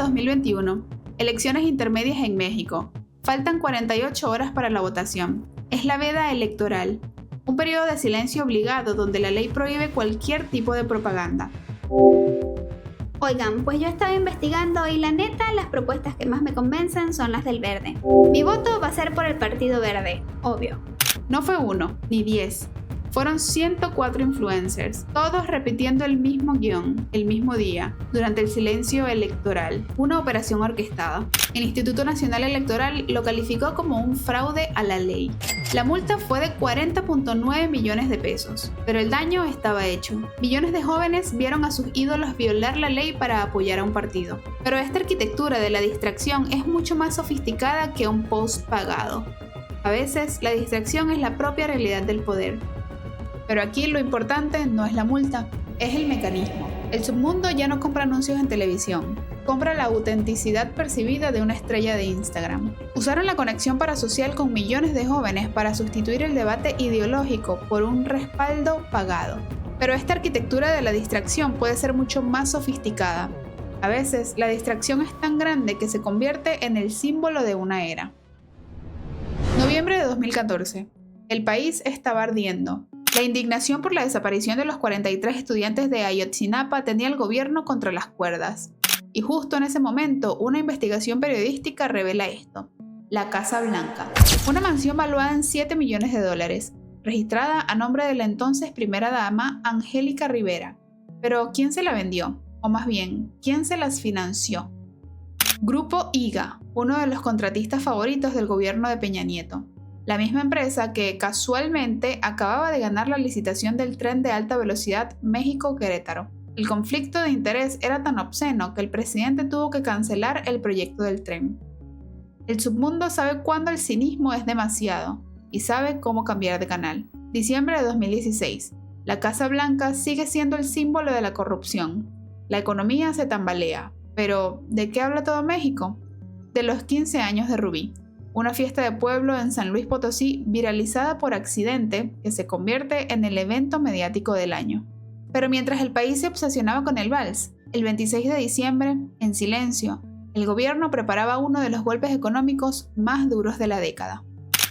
2021. Elecciones intermedias en México. Faltan 48 horas para la votación. Es la veda electoral, un periodo de silencio obligado donde la ley prohíbe cualquier tipo de propaganda. Oigan, pues yo estaba investigando y la neta, las propuestas que más me convencen son las del Verde. Mi voto va a ser por el Partido Verde, obvio. No fue 1, ni 10. Fueron 104 influencers, todos repitiendo el mismo guión, el mismo día, durante el silencio electoral, una operación orquestada. El Instituto Nacional Electoral lo calificó como un fraude a la ley. La multa fue de 40.9 millones de pesos, pero el daño estaba hecho. Millones de jóvenes vieron a sus ídolos violar la ley para apoyar a un partido. Pero esta arquitectura de la distracción es mucho más sofisticada que un post pagado. A veces, la distracción es la propia realidad del poder. Pero aquí lo importante no es la multa, es el mecanismo. El submundo ya no compra anuncios en televisión, compra la autenticidad percibida de una estrella de Instagram. Usaron la conexión parasocial con millones de jóvenes para sustituir el debate ideológico por un respaldo pagado. Pero esta arquitectura de la distracción puede ser mucho más sofisticada. A veces, la distracción es tan grande que se convierte en el símbolo de una era. Noviembre de 2014. El país estaba ardiendo. La indignación por la desaparición de los 43 estudiantes de Ayotzinapa tenía al gobierno contra las cuerdas. Y justo en ese momento, una investigación periodística revela esto. La Casa Blanca. Una mansión valuada en $7 millones, registrada a nombre de la entonces primera dama Angélica Rivera. Pero ¿quién se la vendió? O más bien, ¿quién se las financió? Grupo IGA, uno de los contratistas favoritos del gobierno de Peña Nieto. La misma empresa que casualmente acababa de ganar la licitación del tren de alta velocidad México-Querétaro. El conflicto de interés era tan obsceno que el presidente tuvo que cancelar el proyecto del tren. El submundo sabe cuándo el cinismo es demasiado y sabe cómo cambiar de canal. Diciembre de 2016. La Casa Blanca sigue siendo el símbolo de la corrupción. La economía se tambalea. Pero, ¿de qué habla todo México? De los 15 años de Rubí. Una fiesta de pueblo en San Luis Potosí viralizada por accidente que se convierte en el evento mediático del año. Pero mientras el país se obsesionaba con el vals, el 26 de diciembre, en silencio, el gobierno preparaba uno de los golpes económicos más duros de la década.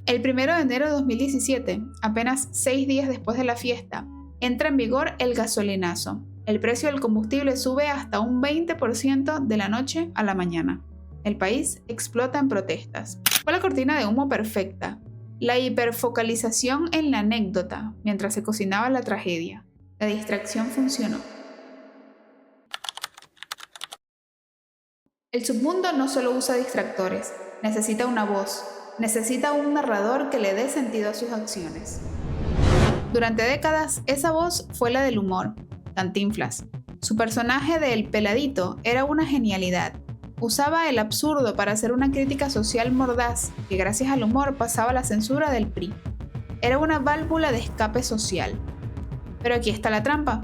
El 1 de enero de 2017, apenas 6 días después de la fiesta, entra en vigor el gasolinazo. El precio del combustible sube hasta un 20% de la noche a la mañana. El país explota en protestas. Fue la cortina de humo perfecta, la hiperfocalización en la anécdota mientras se cocinaba la tragedia. La distracción funcionó. El submundo no solo usa distractores, necesita una voz, necesita un narrador que le dé sentido a sus acciones. Durante décadas, esa voz fue la del humor, Cantinflas. Su personaje de El Peladito era una genialidad. Usaba el absurdo para hacer una crítica social mordaz que gracias al humor pasaba la censura del PRI. Era una válvula de escape social. Pero aquí está la trampa.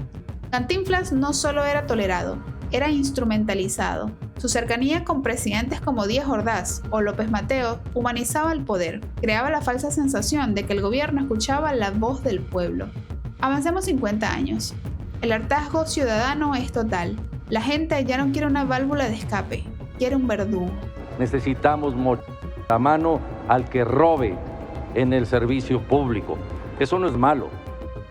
Cantinflas no solo era tolerado, era instrumentalizado. Su cercanía con presidentes como Díaz Ordaz o López Mateo humanizaba el poder, creaba la falsa sensación de que el gobierno escuchaba la voz del pueblo. Avancemos 50 años. El hartazgo ciudadano es total. La gente ya no quiere una válvula de escape, quiere un verdugo. Necesitamos mochar la mano al que robe en el servicio público. Eso no es malo.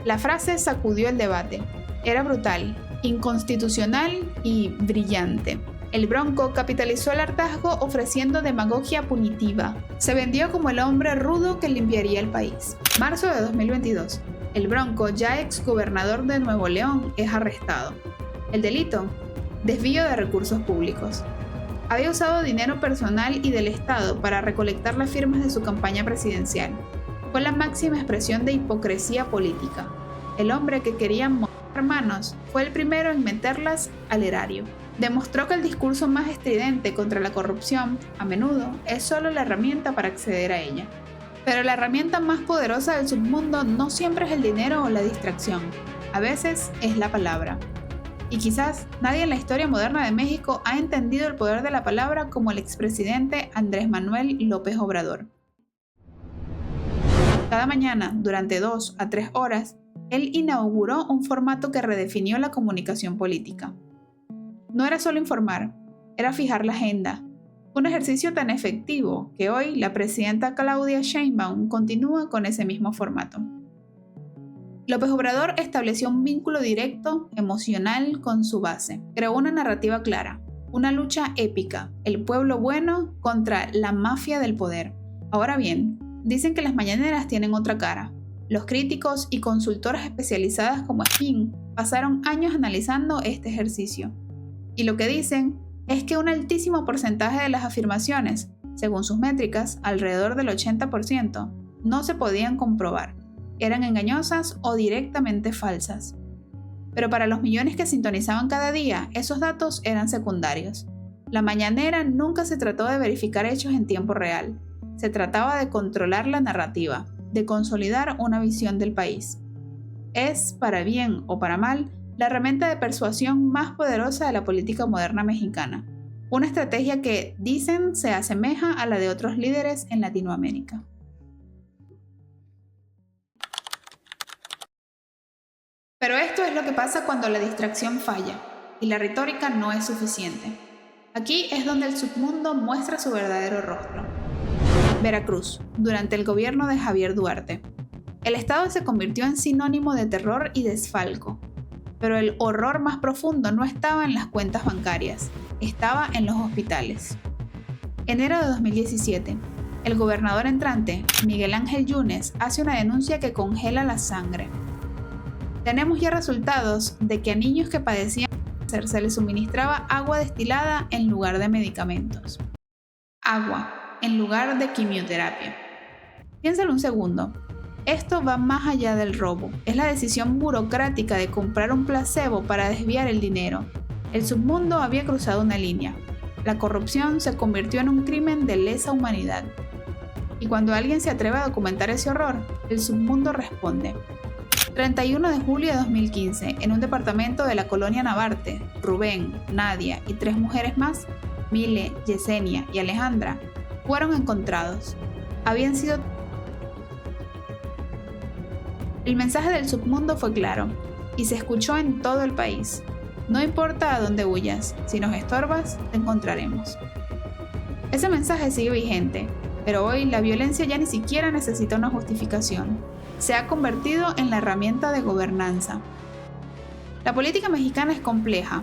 La frase sacudió el debate. Era brutal, inconstitucional y brillante. El Bronco capitalizó el hartazgo ofreciendo demagogia punitiva. Se vendió como el hombre rudo que limpiaría el país. Marzo de 2022. El Bronco, ya exgobernador de Nuevo León, es arrestado. El delito: desvío de recursos públicos. Había usado dinero personal y del Estado para recolectar las firmas de su campaña presidencial. Fue la máxima expresión de hipocresía política. El hombre que quería mojar manos fue el primero en meterlas al erario. Demostró que el discurso más estridente contra la corrupción, a menudo, es solo la herramienta para acceder a ella. Pero la herramienta más poderosa del submundo no siempre es el dinero o la distracción. A veces es la palabra. Y quizás nadie en la historia moderna de México ha entendido el poder de la palabra como el expresidente Andrés Manuel López Obrador. Cada mañana, durante 2 a 3 horas, él inauguró un formato que redefinió la comunicación política. No era solo informar, era fijar la agenda. Un ejercicio tan efectivo que hoy la presidenta Claudia Sheinbaum continúa con ese mismo formato. López Obrador estableció un vínculo directo, emocional, con su base. Creó una narrativa clara, una lucha épica, el pueblo bueno contra la mafia del poder. Ahora bien, dicen que las mañaneras tienen otra cara. Los críticos y consultoras especializadas como Spin pasaron años analizando este ejercicio. Y lo que dicen es que un altísimo porcentaje de las afirmaciones, según sus métricas, alrededor del 80%, no se podían comprobar. Eran engañosas o directamente falsas. Pero para los millones que sintonizaban cada día, esos datos eran secundarios. La mañanera nunca se trató de verificar hechos en tiempo real. Se trataba de controlar la narrativa, de consolidar una visión del país. Es, para bien o para mal, la herramienta de persuasión más poderosa de la política moderna mexicana. Una estrategia que, dicen, se asemeja a la de otros líderes en Latinoamérica. Pero esto es lo que pasa cuando la distracción falla y la retórica no es suficiente. Aquí es donde el submundo muestra su verdadero rostro. Veracruz, durante el gobierno de Javier Duarte. El estado se convirtió en sinónimo de terror y desfalco. Pero el horror más profundo no estaba en las cuentas bancarias, estaba en los hospitales. Enero de 2017. El gobernador entrante, Miguel Ángel Yunes, hace una denuncia que congela la sangre. Tenemos ya resultados de que a niños que padecían cáncer se les suministraba agua destilada en lugar de medicamentos. Agua en lugar de quimioterapia. Piénsalo un segundo. Esto va más allá del robo. Es la decisión burocrática de comprar un placebo para desviar el dinero. El submundo había cruzado una línea. La corrupción se convirtió en un crimen de lesa humanidad. Y cuando alguien se atreve a documentar ese horror, el submundo responde. 31 de julio de 2015, en un departamento de la colonia Navarte, Rubén, Nadia y 3 mujeres más, Mile, Yesenia y Alejandra, fueron encontrados. Habían sido... El mensaje del submundo fue claro y se escuchó en todo el país. No importa a dónde huyas, si nos estorbas, te encontraremos. Ese mensaje sigue vigente, pero hoy la violencia ya ni siquiera necesita una justificación. Se ha convertido en la herramienta de gobernanza. La política mexicana es compleja,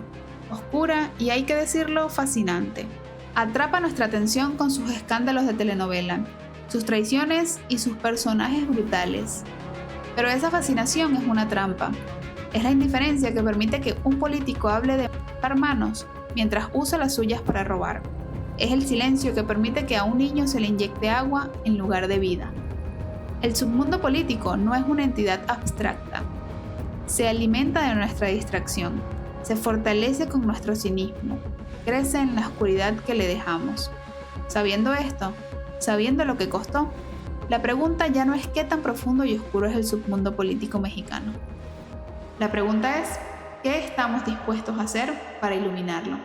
oscura y, hay que decirlo, fascinante. Atrapa nuestra atención con sus escándalos de telenovela, sus traiciones y sus personajes brutales. Pero esa fascinación es una trampa. Es la indiferencia que permite que un político hable de matar manos mientras usa las suyas para robar. Es el silencio que permite que a un niño se le inyecte agua en lugar de vida. El submundo político no es una entidad abstracta. Se alimenta de nuestra distracción, se fortalece con nuestro cinismo, crece en la oscuridad que le dejamos. Sabiendo esto, sabiendo lo que costó, la pregunta ya no es qué tan profundo y oscuro es el submundo político mexicano. La pregunta es, ¿qué estamos dispuestos a hacer para iluminarlo?